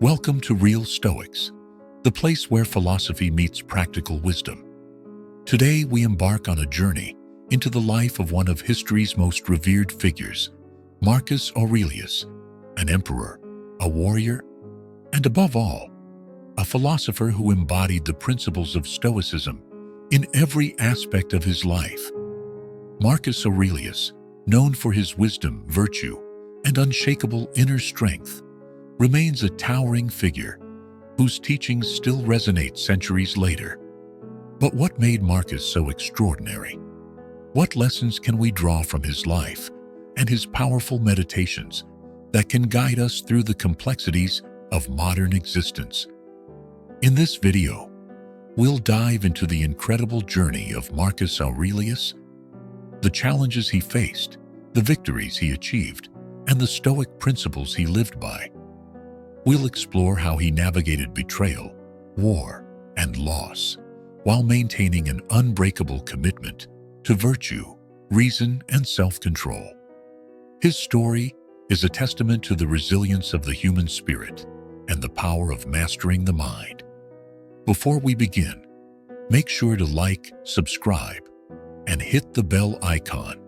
Welcome to Real Stoics, the place where philosophy meets practical wisdom. Today we embark on a journey into the life of one of history's most revered figures, Marcus Aurelius, an emperor, a warrior, and above all, a philosopher who embodied the principles of Stoicism in every aspect of his life. Marcus Aurelius, known for his wisdom, virtue, and unshakable inner strength, remains a towering figure whose teachings still resonate centuries later. But what made Marcus so extraordinary? What lessons can we draw from his life and his powerful meditations that can guide us through the complexities of modern existence? In this video, we'll dive into the incredible journey of Marcus Aurelius, the challenges he faced, the victories he achieved, and the Stoic principles he lived by. We'll explore how he navigated betrayal, war, and loss, while maintaining an unbreakable commitment to virtue, reason, and self-control. His story is a testament to the resilience of the human spirit and the power of mastering the mind. Before we begin, make sure to like, subscribe, and hit the bell icon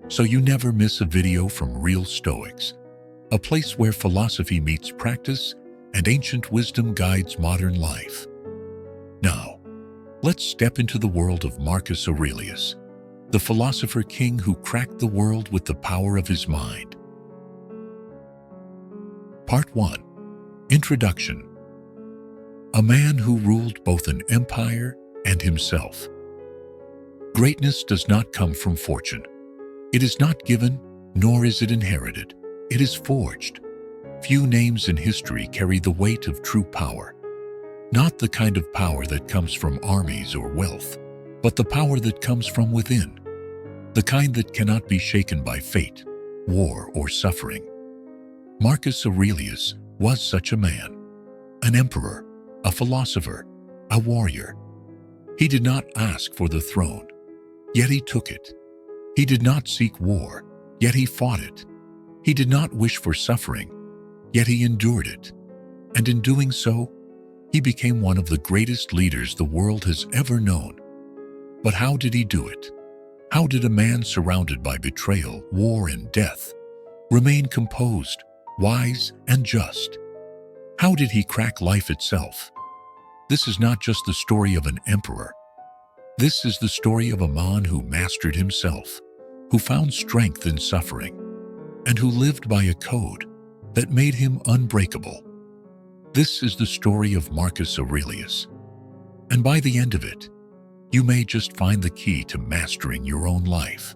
so you never miss a video from Real Stoics, a place where philosophy meets practice and ancient wisdom guides modern life. Now, let's step into the world of Marcus Aurelius, the philosopher king who cracked the world with the power of his mind. Part 1. Introduction. A man who ruled both an empire and himself. Greatness does not come from fortune. It is not given, nor is it inherited. It is forged. Few names in history carry the weight of true power. Not the kind of power that comes from armies or wealth, but the power that comes from within. The kind that cannot be shaken by fate, war, or suffering. Marcus Aurelius was such a man. An emperor, a philosopher, a warrior. He did not ask for the throne, yet he took it. He did not seek war, yet he fought it. He did not wish for suffering, yet he endured it. And in doing so, he became one of the greatest leaders the world has ever known. But how did he do it? How did a man surrounded by betrayal, war, and death remain composed, wise, and just? How did he crack life itself? This is not just the story of an emperor. This is the story of a man who mastered himself, who found strength in suffering, and who lived by a code that made him unbreakable. This is the story of Marcus Aurelius. And by the end of it, you may just find the key to mastering your own life.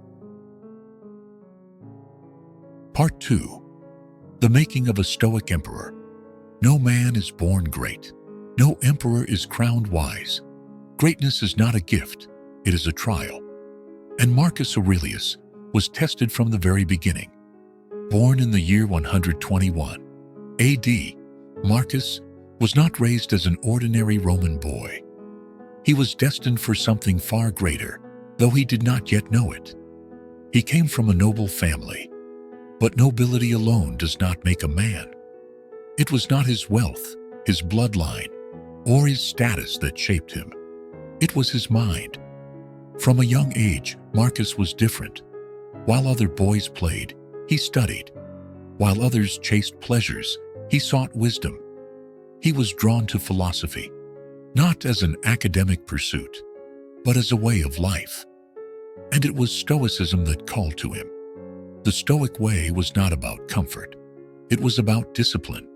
Part 2. The making of a Stoic emperor. No man is born great. No emperor is crowned wise. Greatness is not a gift, it is a trial. And Marcus Aurelius was tested from the very beginning. Born in the year 121 A.D., Marcus was not raised as an ordinary Roman boy. He was destined for something far greater, though he did not yet know it. He came from a noble family, but nobility alone does not make a man. It was not his wealth, his bloodline, or his status that shaped him. It was his mind. From a young age, Marcus was different. While other boys played, he studied. While others chased pleasures, he sought wisdom. He was drawn to philosophy, not as an academic pursuit, but as a way of life. And it was Stoicism that called to him. The Stoic way was not about comfort. It was about discipline,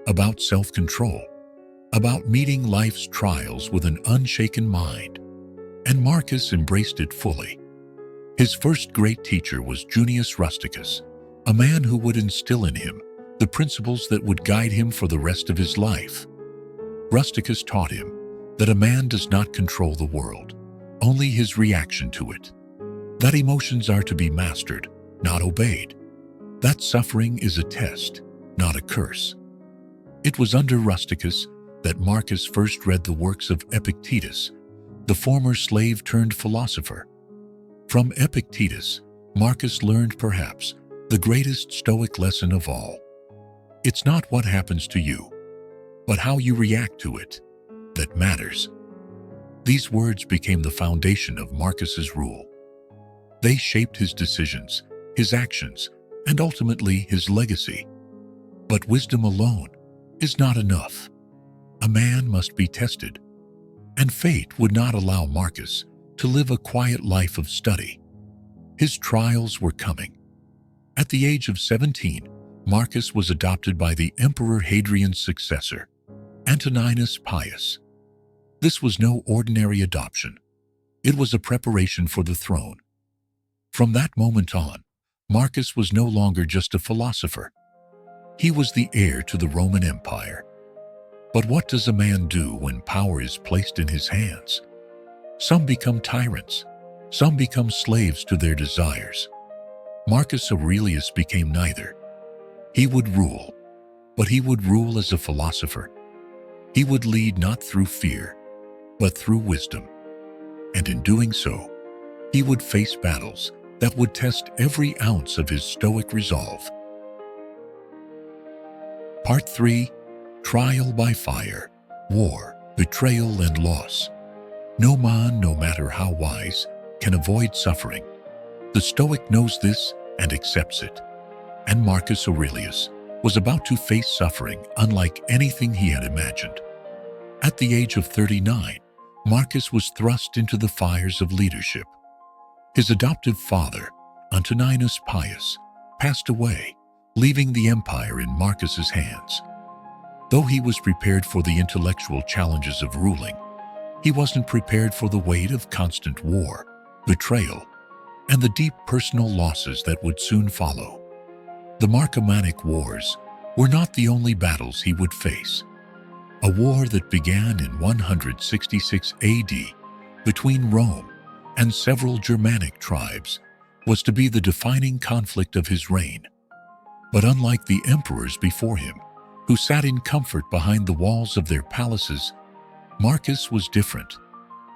about self-control, about meeting life's trials with an unshaken mind. And Marcus embraced it fully. His first great teacher was Junius Rusticus, a man who would instill in him the principles that would guide him for the rest of his life. Rusticus taught him that a man does not control the world, only his reaction to it. That emotions are to be mastered, not obeyed. That suffering is a test, not a curse. It was under Rusticus that Marcus first read the works of Epictetus, the former slave-turned-philosopher. From Epictetus, Marcus learned perhaps the greatest Stoic lesson of all. It's not what happens to you, but how you react to it that matters. These words became the foundation of Marcus's rule. They shaped his decisions, his actions, and ultimately his legacy. But wisdom alone is not enough. A man must be tested, and fate would not allow Marcus to live a quiet life of study. His trials were coming. At the age of 17, Marcus was adopted by the Emperor Hadrian's successor, Antoninus Pius. This was no ordinary adoption. It was a preparation for the throne. From that moment on, Marcus was no longer just a philosopher. He was the heir to the Roman Empire. But what does a man do when power is placed in his hands? Some become tyrants. Some become slaves to their desires. Marcus Aurelius became neither. He would rule, but he would rule as a philosopher. He would lead not through fear, but through wisdom. And in doing so, he would face battles that would test every ounce of his Stoic resolve. Part 3. Trial by fire, war, betrayal, and loss. No man, no matter how wise, can avoid suffering. The Stoic knows this and accepts it. And Marcus Aurelius was about to face suffering unlike anything he had imagined. At the age of 39, Marcus was thrust into the fires of leadership. His adoptive father, Antoninus Pius, passed away, leaving the empire in Marcus's hands. Though he was prepared for the intellectual challenges of ruling, he wasn't prepared for the weight of constant war, betrayal, and the deep personal losses that would soon follow. The Marcomannic Wars were not the only battles he would face. A war that began in 166 AD between Rome and several Germanic tribes was to be the defining conflict of his reign. But unlike the emperors before him, who sat in comfort behind the walls of their palaces, Marcus was different.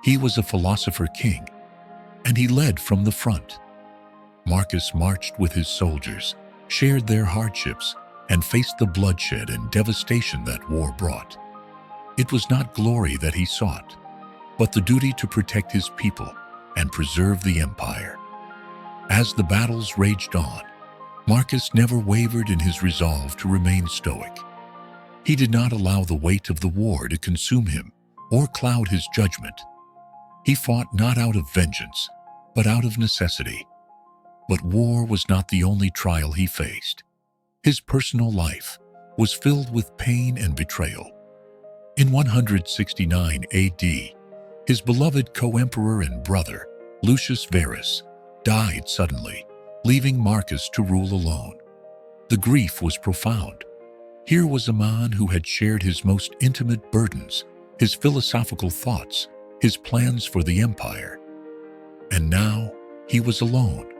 He was a philosopher king, and he led from the front. Marcus marched with his soldiers, shared their hardships, and faced the bloodshed and devastation that war brought. It was not glory that he sought, but the duty to protect his people and preserve the empire. As the battles raged on, Marcus never wavered in his resolve to remain stoic. He did not allow the weight of the war to consume him or cloud his judgment. He fought not out of vengeance, but out of necessity. But war was not the only trial he faced. His personal life was filled with pain and betrayal. In 169 AD, his beloved co-emperor and brother, Lucius Verus, died suddenly, leaving Marcus to rule alone. The grief was profound. Here was a man who had shared his most intimate burdens, his philosophical thoughts, his plans for the empire. And now he was alone.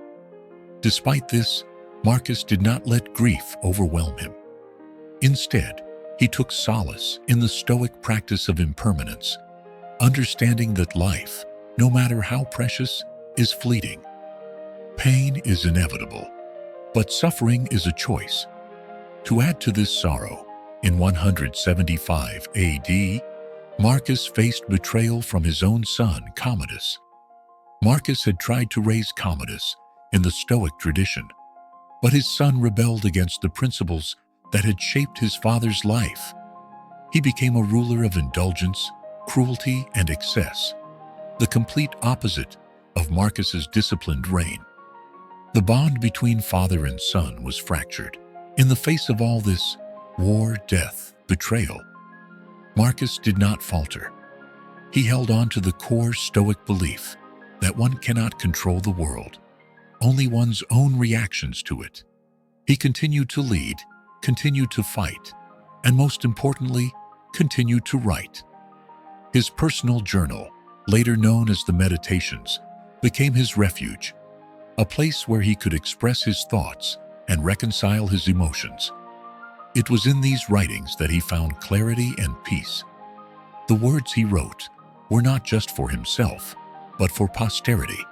Despite this, Marcus did not let grief overwhelm him. Instead, he took solace in the Stoic practice of impermanence, understanding that life, no matter how precious, is fleeting. Pain is inevitable, but suffering is a choice. To add to this sorrow, in 175 AD, Marcus faced betrayal from his own son, Commodus. Marcus had tried to raise Commodus in the Stoic tradition, but his son rebelled against the principles that had shaped his father's life. He became a ruler of indulgence, cruelty, and excess, the complete opposite of Marcus's disciplined reign. The bond between father and son was fractured. In the face of all this war, death, betrayal, Marcus did not falter. He held on to the core Stoic belief that one cannot control the world, only one's own reactions to it. He continued to lead, continued to fight, and most importantly, continued to write. His personal journal, later known as the Meditations, became his refuge, a place where he could express his thoughts and reconcile his emotions. It was in these writings that he found clarity and peace. The words he wrote were not just for himself, but for posterity.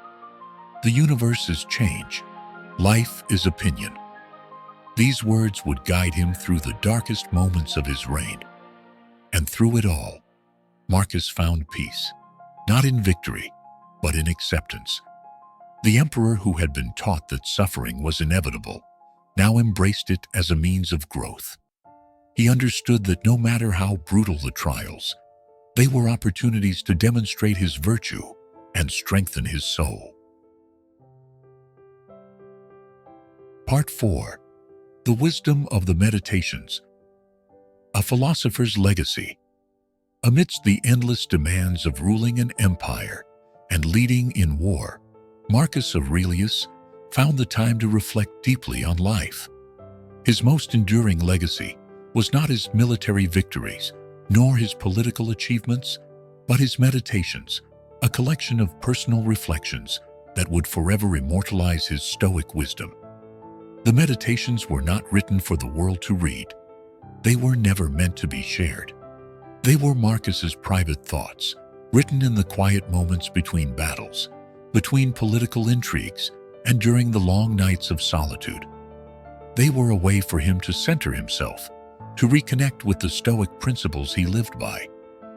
The universe is change. Life is opinion. These words would guide him through the darkest moments of his reign. And through it all, Marcus found peace, not in victory, but in acceptance. The emperor who had been taught that suffering was inevitable now embraced it as a means of growth. He understood that no matter how brutal the trials, they were opportunities to demonstrate his virtue and strengthen his soul. Part 4. The Wisdom of the Meditations. A Philosopher's Legacy. Amidst the endless demands of ruling an empire and leading in war, Marcus Aurelius found the time to reflect deeply on life. His most enduring legacy was not his military victories, nor his political achievements, but his meditations, a collection of personal reflections that would forever immortalize his Stoic wisdom. The meditations were not written for the world to read. They were never meant to be shared. They were Marcus's private thoughts, written in the quiet moments between battles, between political intrigues, and during the long nights of solitude. They were a way for him to center himself, to reconnect with the Stoic principles he lived by,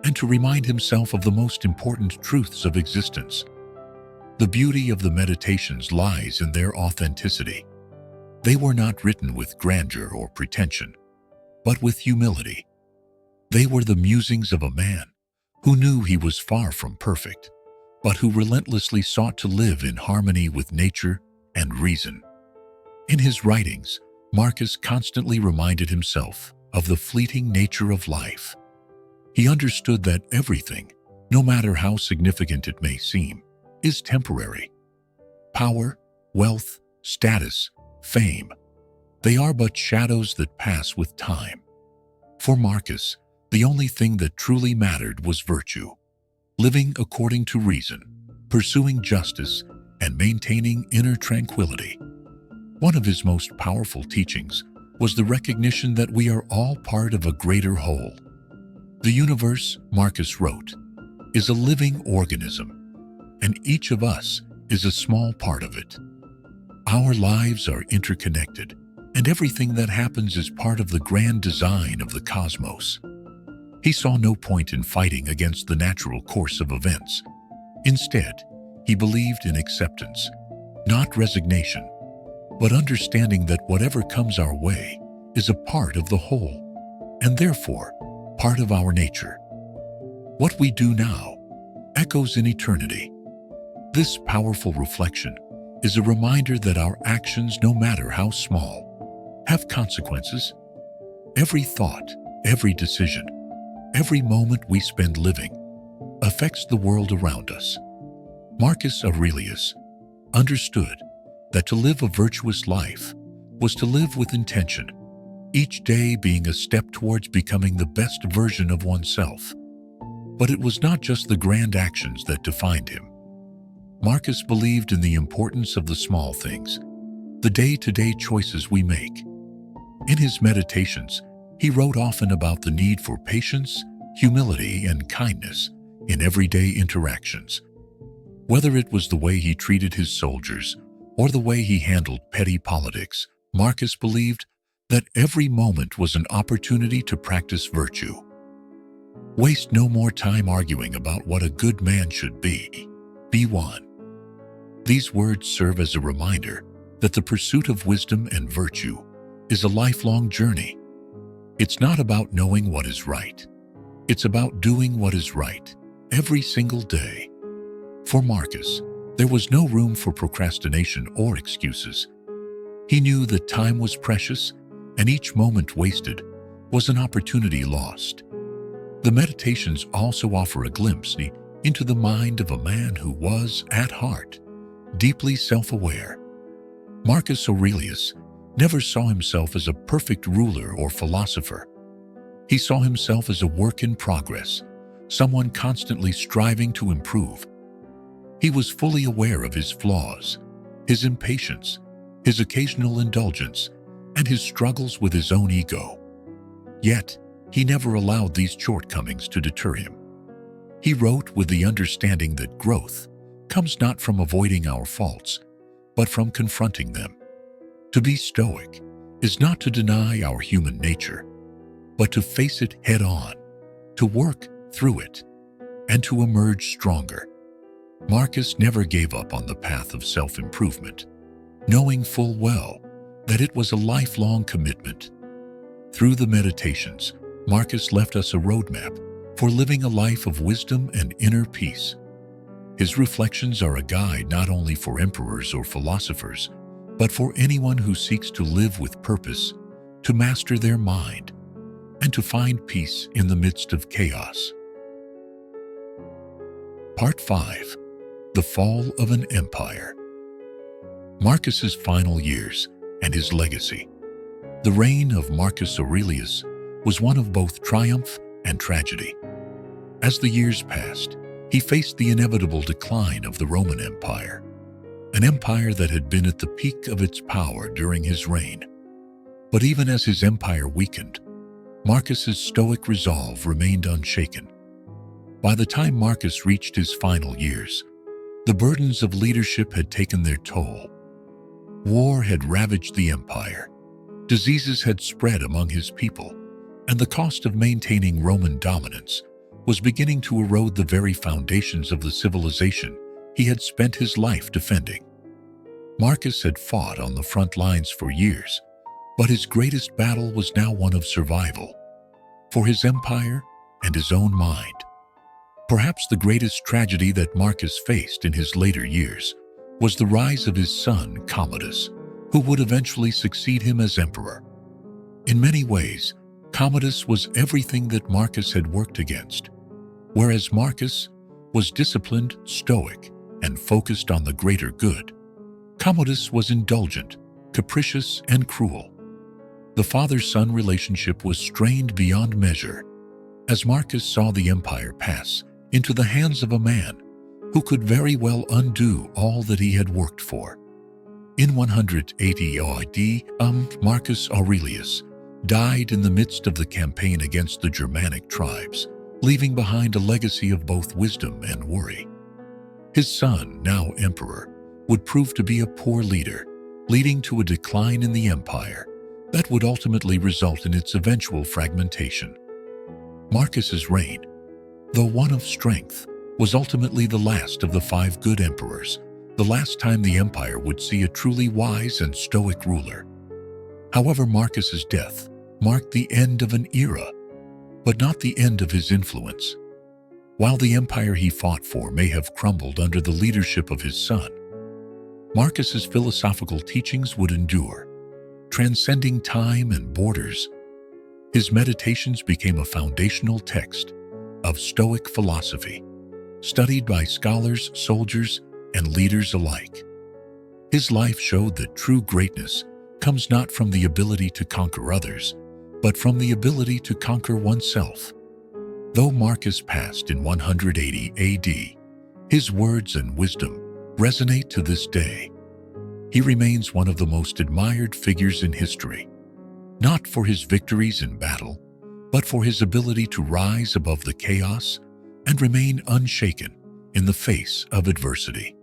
and to remind himself of the most important truths of existence. The beauty of the meditations lies in their authenticity. They were not written with grandeur or pretension, but with humility. They were the musings of a man who knew he was far from perfect, but who relentlessly sought to live in harmony with nature and reason. In his writings, Marcus constantly reminded himself of the fleeting nature of life. He understood that everything, no matter how significant it may seem, is temporary. Power, wealth, status, fame, they are but shadows that pass with time. For Marcus, the only thing that truly mattered was virtue, living according to reason, pursuing justice, and maintaining inner tranquility. One of his most powerful teachings was the recognition that we are all part of a greater whole. The universe, Marcus wrote, is a living organism, and each of us is a small part of it. Our lives are interconnected, and everything that happens is part of the grand design of the cosmos. He saw no point in fighting against the natural course of events. Instead, he believed in acceptance, not resignation, but understanding that whatever comes our way is a part of the whole, and therefore part of our nature. What we do now echoes in eternity. This powerful reflection is a reminder that our actions, no matter how small, have consequences. Every thought, every decision, every moment we spend living affects the world around us. Marcus Aurelius understood that to live a virtuous life was to live with intention, each day being a step towards becoming the best version of oneself. But it was not just the grand actions that defined him. Marcus believed in the importance of the small things, the day-to-day choices we make. In his meditations, he wrote often about the need for patience, humility, and kindness in everyday interactions. Whether it was the way he treated his soldiers or the way he handled petty politics, Marcus believed that every moment was an opportunity to practice virtue. Waste no more time arguing about what a good man should be. Be one. These words serve as a reminder that the pursuit of wisdom and virtue is a lifelong journey. It's not about knowing what is right. It's about doing what is right every single day. For Marcus, there was no room for procrastination or excuses. He knew that time was precious, and each moment wasted was an opportunity lost. The meditations also offer a glimpse into the mind of a man who was, at heart, deeply self-aware. Marcus Aurelius never saw himself as a perfect ruler or philosopher. He saw himself as a work in progress, someone constantly striving to improve. He was fully aware of his flaws, his impatience, his occasional indulgence, and his struggles with his own ego. Yet, he never allowed these shortcomings to deter him. He wrote with the understanding that growth comes not from avoiding our faults, but from confronting them. To be stoic is not to deny our human nature, but to face it head-on. to work through it, and to emerge stronger. Marcus never gave up on the path of self-improvement, knowing full well that it was a lifelong commitment. Through the meditations, Marcus left us a roadmap for living a life of wisdom and inner peace. His reflections are a guide not only for emperors or philosophers, but for anyone who seeks to live with purpose, to master their mind, and to find peace in the midst of chaos. Part 5. The Fall of an Empire. Marcus's final years and his legacy. The reign of Marcus Aurelius was one of both triumph and tragedy. As the years passed, he faced the inevitable decline of the Roman Empire, an empire that had been at the peak of its power during his reign. But even as his empire weakened, Marcus's stoic resolve remained unshaken. By the time Marcus reached his final years, the burdens of leadership had taken their toll. War had ravaged the empire, diseases had spread among his people, and the cost of maintaining Roman dominance was beginning to erode the very foundations of the civilization he had spent his life defending. Marcus had fought on the front lines for years, but his greatest battle was now one of survival, for his empire and his own mind. Perhaps the greatest tragedy that Marcus faced in his later years was the rise of his son Commodus, who would eventually succeed him as emperor. In many ways, Commodus was everything that Marcus had worked against. Whereas Marcus was disciplined, stoic, and focused on the greater good, Commodus was indulgent, capricious, and cruel. The father-son relationship was strained beyond measure as Marcus saw the empire pass into the hands of a man who could very well undo all that he had worked for. In 180 AD, Marcus Aurelius died in the midst of the campaign against the Germanic tribes, leaving behind a legacy of both wisdom and worry. His son, now emperor, would prove to be a poor leader, leading to a decline in the empire that would ultimately result in its eventual fragmentation. Marcus's reign, though one of strength, was ultimately the last of the 5 good emperors, the last time the empire would see a truly wise and stoic ruler. However, Marcus's death marked the end of an era, but not the end of his influence. While the empire he fought for may have crumbled under the leadership of his son, Marcus's philosophical teachings would endure, transcending time and borders. His meditations became a foundational text of Stoic philosophy, studied by scholars, soldiers, and leaders alike. His life showed that true greatness comes not from the ability to conquer others, but from the ability to conquer oneself. Though Marcus passed in 180 AD, his words and wisdom resonate to this day. He remains one of the most admired figures in history, not for his victories in battle, but for his ability to rise above the chaos and remain unshaken in the face of adversity.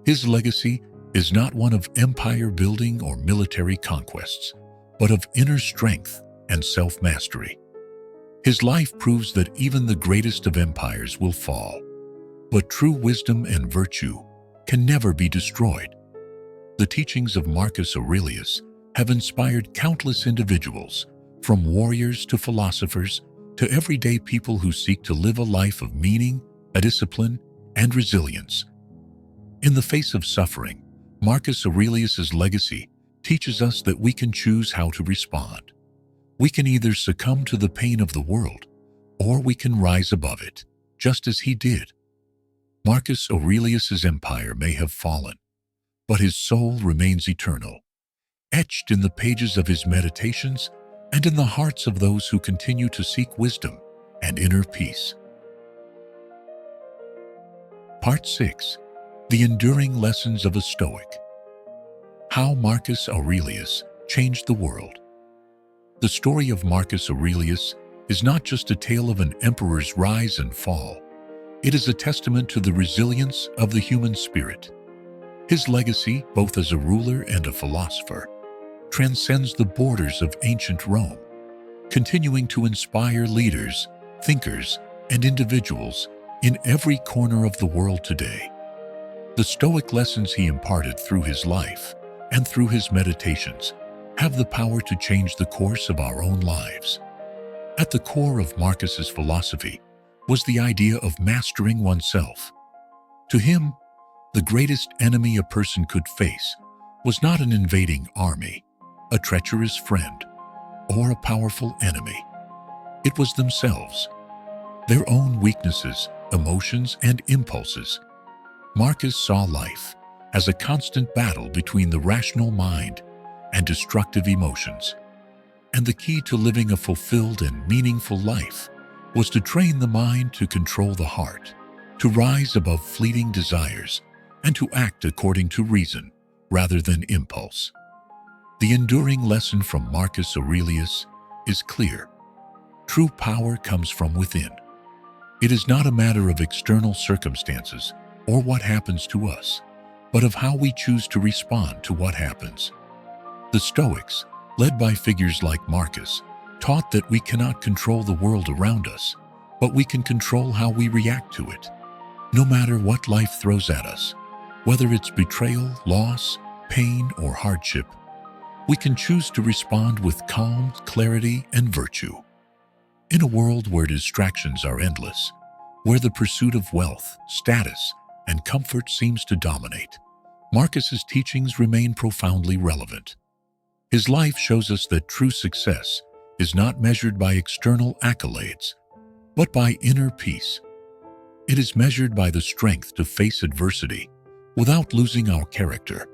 His legacy is not one of empire building or military conquests, but of inner strength and self-mastery. His life proves that even the greatest of empires will fall, but true wisdom and virtue can never be destroyed. The teachings of Marcus Aurelius have inspired countless individuals, from warriors to philosophers to everyday people who seek to live a life of meaning, discipline, and resilience. In the face of suffering, Marcus Aurelius's legacy teaches us that we can choose how to respond. We can either succumb to the pain of the world, or we can rise above it, just as he did. Marcus Aurelius's empire may have fallen, but his soul remains eternal, etched in the pages of his meditations and in the hearts of those who continue to seek wisdom and inner peace. Part 6. The Enduring Lessons of a Stoic. How Marcus Aurelius Changed the World. The story of Marcus Aurelius is not just a tale of an emperor's rise and fall. It is a testament to the resilience of the human spirit. His legacy, both as a ruler and a philosopher, transcends the borders of ancient Rome, continuing to inspire leaders thinkers, and individuals in every corner of the world today. The Stoic lessons he imparted through his life and through his meditations have the power to change the course of our own lives. At the core of Marcus's philosophy was the idea of mastering oneself. To him, the greatest enemy a person could face was not an invading army, a treacherous friend, or a powerful enemy. It was themselves, their own weaknesses, emotions, and impulses. Marcus saw life as a constant battle between the rational mind and destructive emotions. And the key to living a fulfilled and meaningful life was to train the mind to control the heart, to rise above fleeting desires, and to act according to reason rather than impulse. The enduring lesson from Marcus Aurelius is clear. True power comes from within. It is not a matter of external circumstances or what happens to us, but of how we choose to respond to what happens. The Stoics, led by figures like Marcus, taught that we cannot control the world around us, but we can control how we react to it. No matter what life throws at us, whether it's betrayal, loss, pain, or hardship, we can choose to respond with calm, clarity, and virtue. In a world where distractions are endless, where the pursuit of wealth, status, and comfort seems to dominate, Marcus's teachings remain profoundly relevant. His life shows us that true success is not measured by external accolades, but by inner peace. It is measured by the strength to face adversity without losing our character,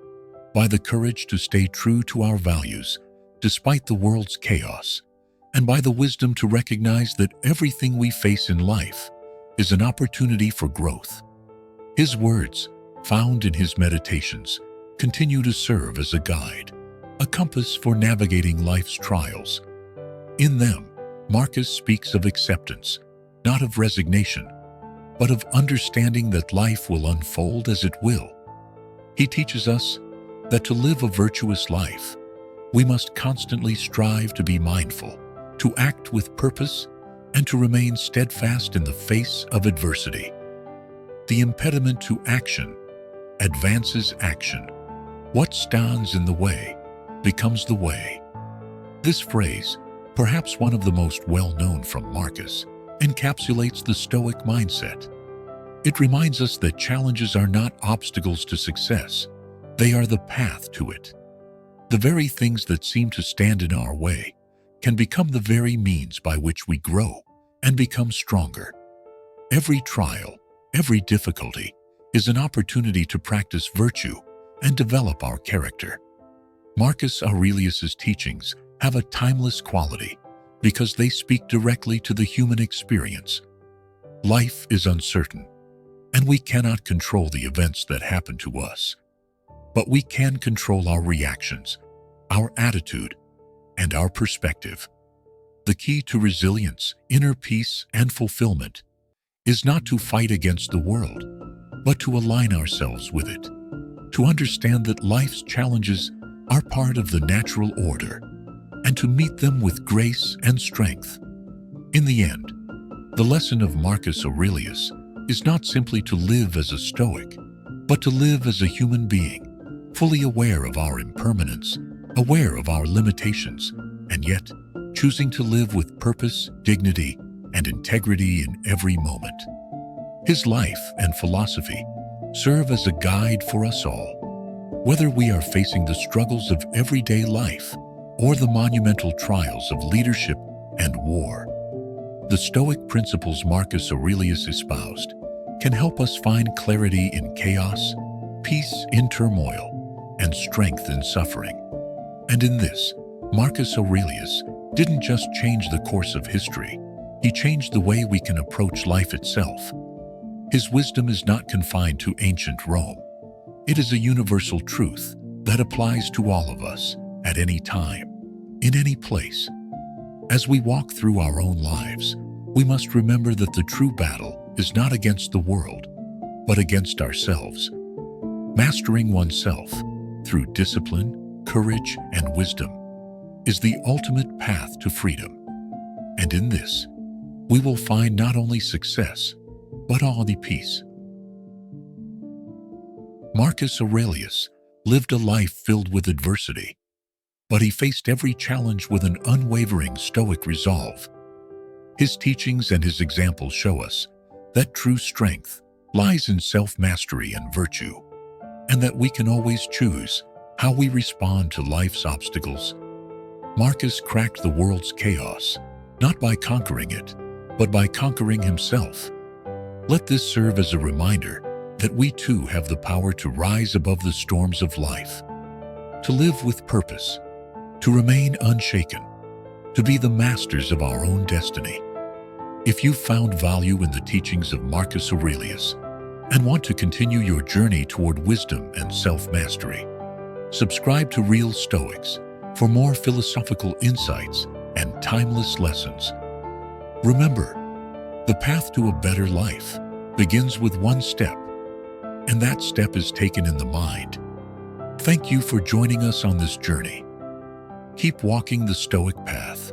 by the courage to stay true to our values despite the world's chaos, and by the wisdom to recognize that everything we face in life is an opportunity for growth. His words, found in his meditations, continue to serve as a guide, a compass for navigating life's trials. In them, Marcus speaks of acceptance, not of resignation, but of understanding that life will unfold as it will. He teaches us that to live a virtuous life, we must constantly strive to be mindful, to act with purpose, and to remain steadfast in the face of adversity. The impediment to action advances action. What stands in the way becomes the way. This phrase, perhaps one of the most well-known from Marcus, encapsulates the Stoic mindset. It reminds us that challenges are not obstacles to success, they are the path to it. The very things that seem to stand in our way can become the very means by which we grow and become stronger. Every trial, every difficulty is an opportunity to practice virtue and develop our character. Marcus Aurelius's teachings have a timeless quality because they speak directly to the human experience. Life is uncertain, and we cannot control the events that happen to us. But we can control our reactions, our attitude, and our perspective. The key to resilience, inner peace, and fulfillment is not to fight against the world, but to align ourselves with it, to understand that life's challenges are part of the natural order, and to meet them with grace and strength. In the end, the lesson of Marcus Aurelius is not simply to live as a Stoic, but to live as a human being, fully aware of our impermanence, aware of our limitations, and yet choosing to live with purpose, dignity, and integrity in every moment. His life and philosophy serve as a guide for us all, whether we are facing the struggles of everyday life or the monumental trials of leadership and war. The Stoic principles Marcus Aurelius espoused can help us find clarity in chaos, peace in turmoil, and strength in suffering. And in this, Marcus Aurelius didn't just change the course of history, he changed the way we can approach life itself. His wisdom is not confined to ancient Rome. It is a universal truth that applies to all of us at any time, in any place. As we walk through our own lives, we must remember that the true battle is not against the world, but against ourselves. Mastering oneself through discipline, courage, and wisdom is the ultimate path to freedom. And in this, we will find not only success, but all the peace. Marcus Aurelius lived a life filled with adversity, but he faced every challenge with an unwavering Stoic resolve. His teachings and his examples show us that true strength lies in self-mastery and virtue, and that we can always choose how we respond to life's obstacles. Marcus cracked the world's chaos, not by conquering it, but by conquering himself. Let this serve as a reminder that we too have the power to rise above the storms of life, to live with purpose, to remain unshaken, to be the masters of our own destiny. If you've found value in the teachings of Marcus Aurelius and want to continue your journey toward wisdom and self-mastery, subscribe to Real Stoics for more philosophical insights and timeless lessons. Remember, the path to a better life begins with one step, and that step is taken in the mind. Thank you for joining us on this journey. Keep walking the Stoic path.